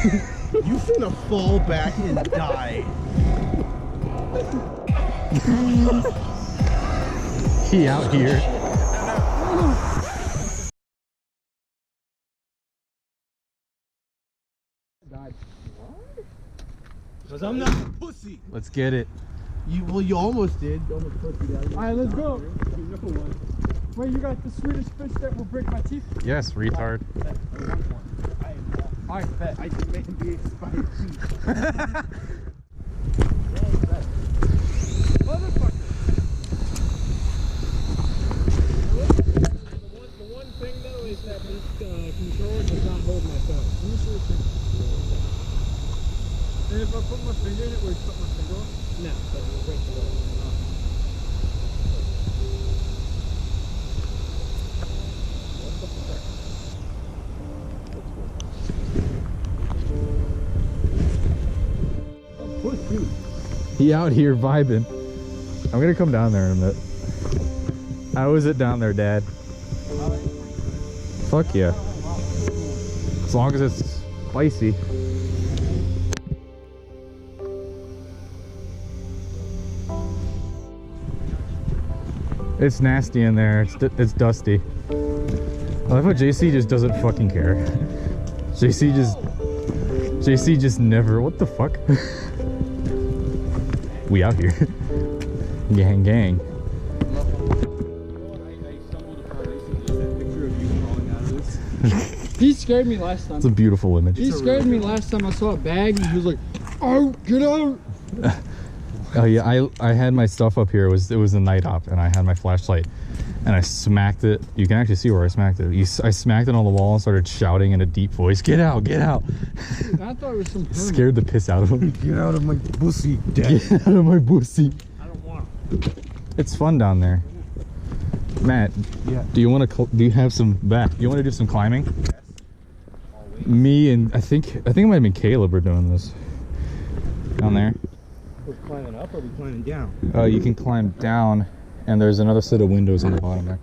You finna fall back and die. He out here. Because I'm not a pussy. Let's get it. You almost did. You almost pussy down. Alright, let's go. Wait, you got the Swedish fish that will break my teeth? Yes, retard. Alright, bet. I demand the expired teeth. Motherfucker. The one thing though is that this controller does not hold my phone. Let me see the thing. And if I put my finger in it, will it cut my finger off? No, but it will break the roll. He out here vibing. I'm gonna come down there in a minute. How is it down there, Dad? Fuck yeah. As long as it's spicy. It's nasty in there. It's dusty. I love how JC just doesn't fucking care. JC just never. What the fuck? We out here. Gang, gang. He scared me last time. It's a beautiful image. He scared me last time. I saw a bag and he was like, "Oh, get out!" Oh yeah, I had my stuff up here. It was a night op, and I had my flashlight, and I smacked it. You can actually see where I smacked it. I smacked it on the wall and started shouting in a deep voice, "Get out! Get out!" I thought it was some. Scared the piss out of him. Get out of my pussy, Dad. Get out of my pussy. I don't want It's fun down there. Matt, Yeah. do you have some back? You want to do some climbing? Yes. Always. Me and I think it might have been Caleb are doing this down there. We're climbing up or are we climbing down? You can climb down, and there's another set of windows on the bottom there.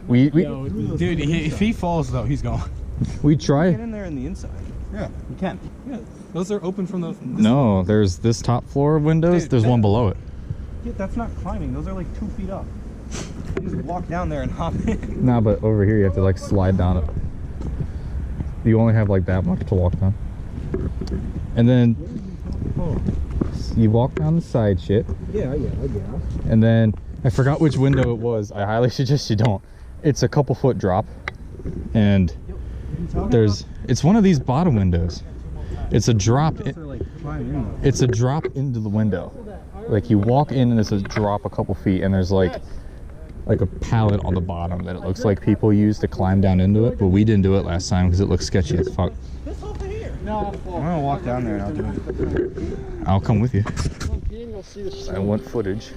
We Dude, if he falls though, he's gone. we try. Get in there in the inside. Yeah. You can. Yeah. Those are open from the. No, there's this top floor of windows. Dude, There's one below it. Yeah, that's not climbing. Those are like 2 feet up. You just walk down there and hop in. Nah, but over here you have to like slide down it. You only have like that much to walk down. And then you walk down the side shit. Yeah. And then I forgot which window it was. I highly suggest you don't. It's a couple foot drop, and it's one of these bottom windows. It's a drop. It's a drop into the window. Like you walk in and it's a drop a couple feet, and there's like a pallet on the bottom that it looks like people use to climb down into it, but we didn't do it last time because it looks sketchy as fuck. I'm gonna walk down there and I'll do it. I'll come with you. I want footage.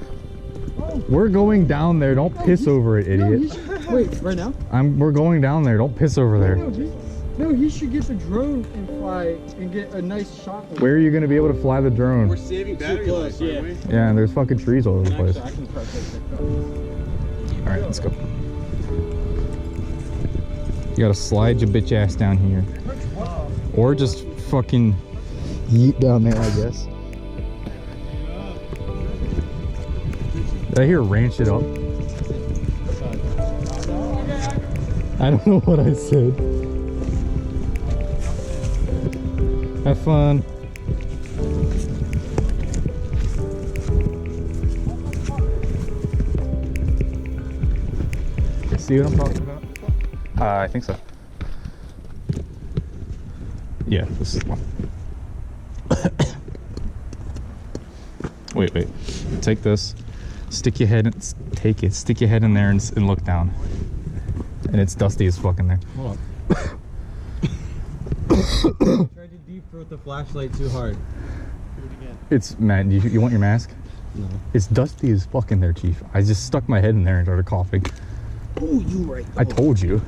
We're going down there. Don't piss over it, idiot. Wait, right now? We're going down there. Don't piss over there. No, he should get the drone and fly and get a nice shot. Where are you going to be able to fly the drone? We're saving battery life, aren't we? Yeah, and there's fucking trees all over the place. I can try to take that. All right, let's go. You gotta slide your bitch ass down here, or just fucking yeet down there, I guess. Did I hear ranch it up? I don't know what I said. Have fun. See what I'm talking about? I think so. Yeah, this is one. Wait. Take this. Stick your head in, stick your head in there and look down. And it's dusty as fuck in there. Hold on. Tried to deep throat the flashlight too hard. Do it again. It's Matt, you want your mask? No. It's dusty as fuck in there, Chief. I just stuck my head in there and started coughing. Oh, you right. I told you.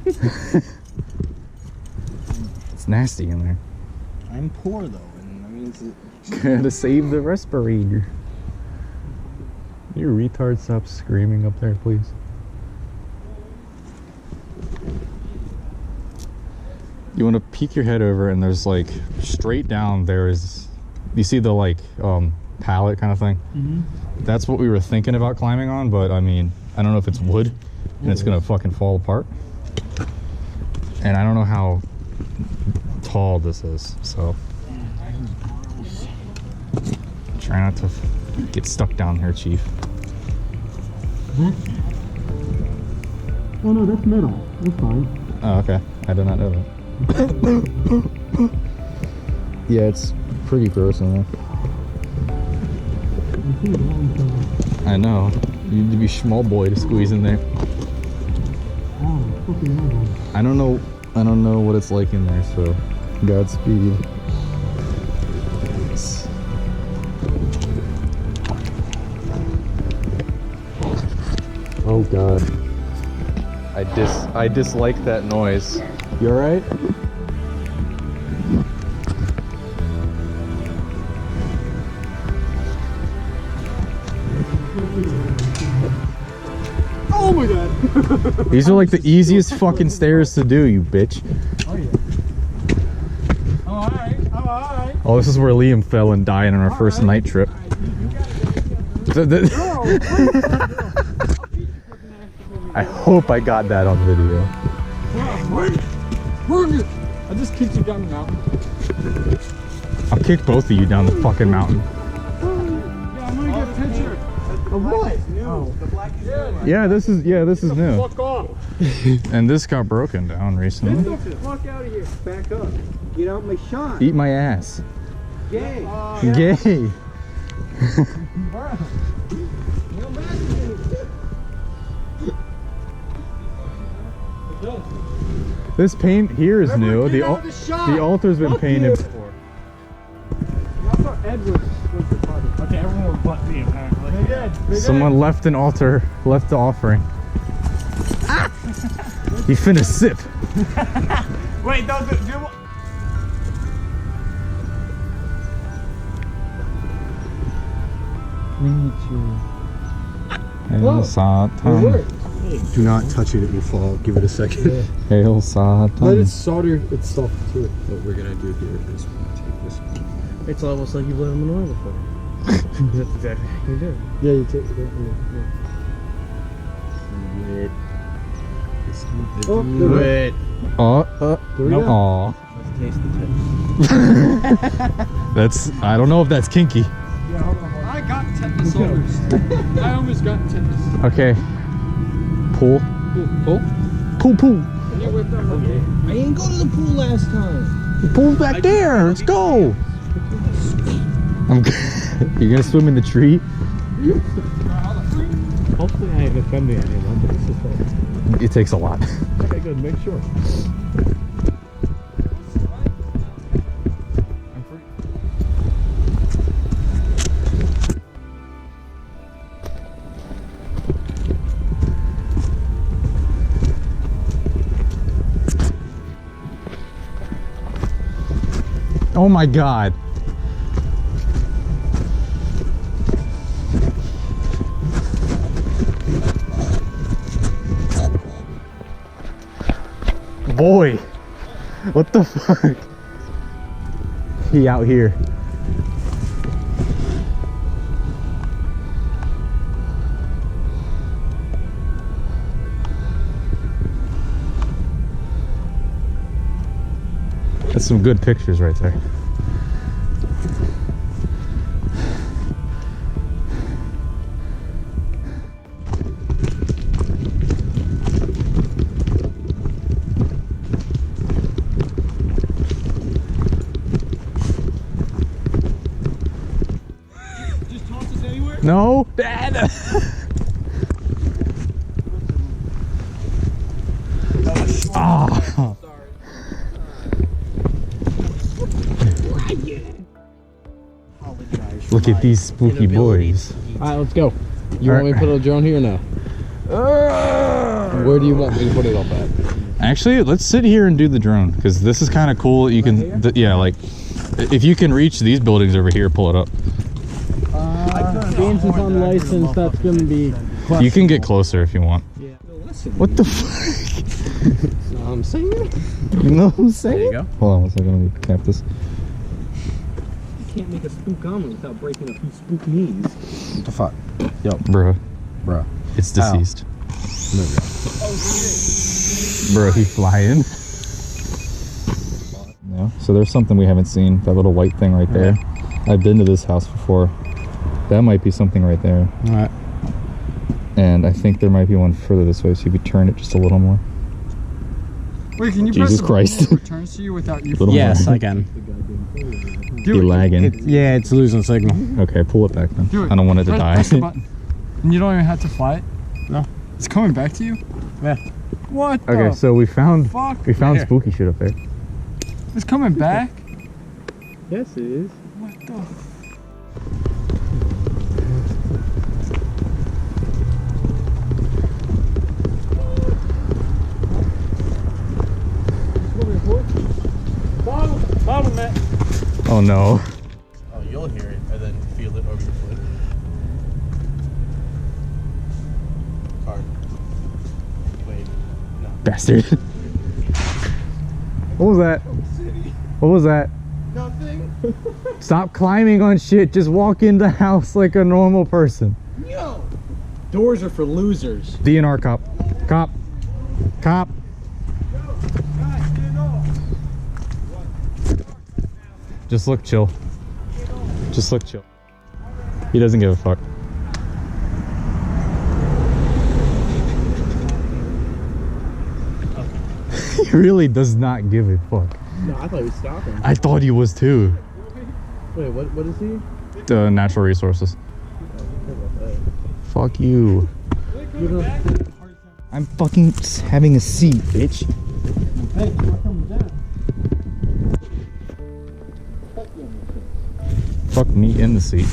It's nasty in there. I'm poor though, and that means that Gotta save the respirator. You retard, stop screaming up there, please. You want to peek your head over, and there's like straight down there is, you see the like pallet kind of thing. That's what we were thinking about climbing on, but I mean, I don't know if it's wood and it's gonna fucking fall apart, and I don't know how tall this is, so try not to get stuck down here, Chief. Oh no, that's metal. That's fine. Oh, okay. I did not know that. Yeah, it's pretty gross in there. I know. You need to be small boy to squeeze in there. I don't know what it's like in there, so Godspeed. Oh god. I dislike that noise. You alright? Oh my god! These are like the easiest fucking stairs to do, you bitch. Oh yeah. Alright, alright. Oh, this is where Liam fell and died on our first night trip. I hope I got that on video. I just kicked you down the mountain. I'll kick both of you down the fucking mountain. Yeah, I'm gonna get a picture. Of what? Oh. Yeah, this is new. Fuck off. And this got broken down recently. Get the fuck out of here. Back up. Get out my shot. Eat my ass. Gay. Gay. This paint here is new. The altar's been painted before. I thought Ed was the party. Okay, everyone was but me apparently. They did. Someone left an altar, left the offering. He finna sip. Wait, don't do Hail Satan. Do not touch it, it will fall. Give it a second. Hail Let Satan. it solder itself to it. What we're gonna do here is take this one. It's almost like you've let him annoy before. That's exactly how you do it. Yeah, you take it. Oh, Do it. Oh, There we no. go. Aw. Let's taste the That's, I don't know if that's kinky. Yeah, hold on. I got tetanus ulcers. I almost got tetanus. Okay. Pool. Pull? Pool. I didn't go to the pool last time. The pool's back there. Let's go. You're gonna swim in the tree? Hopefully I haven't offended anyone, but this is fun. It takes a lot. Okay, good. Make sure. Oh my god. Boy, what the fuck? He out here. That's some good pictures right there. Just toss us anywhere? No, Dad. Ah. Look at these spooky boys. Alright, let's go. You want me to put a drone here or no? Where do you want me to put it up at? Actually, let's sit here and do the drone because this is kind of cool. You can, yeah, like if you can reach these buildings over here, pull it up. Being since unlicensed, that's gonna be. You can get closer if you want. Yeah. What the fuck? know what I'm saying? You know what I'm saying? There you go. Hold on one second, let me tap this. You can't make a spook omelet without breaking a few spook knees. What the fuck? Yo, Bruh, bro. it's deceased. Move it. Bruh, he flying. No, so there's something we haven't seen. That little white thing right there. I've been to this house before. That might be something right there. Alright. And I think there might be one further this way, so you could turn it just a little more. Wait, can you Jesus press the Christ. button that returns to you without you? Little Yes, more. I can. You're lagging. Yeah, it's losing signal. Okay, pull it back then. Do it. I don't want it to die. Press the button. And you don't even have to fly it? No. It's coming back to you? Yeah. What the Okay, so we found fuck? found spooky shit up there. It's coming back? Yes, it is. What the? Bottle net. Oh no. Oh, you'll hear it and then feel it over your foot. Car. Wait. No. Bastard. What was that? What was that? Nothing. Stop climbing on shit. Just walk in the house like a normal person. Yo. Doors are for losers. DNR cop. Cop. Cop. Just look chill. Just look chill. He doesn't give a fuck. He really does not give a fuck. No, I thought he was stopping. I thought he was too. Wait, what is he? The natural resources. Fuck you. I'm fucking having a seat, bitch. Hey, we're coming down. Fuck me in the seat.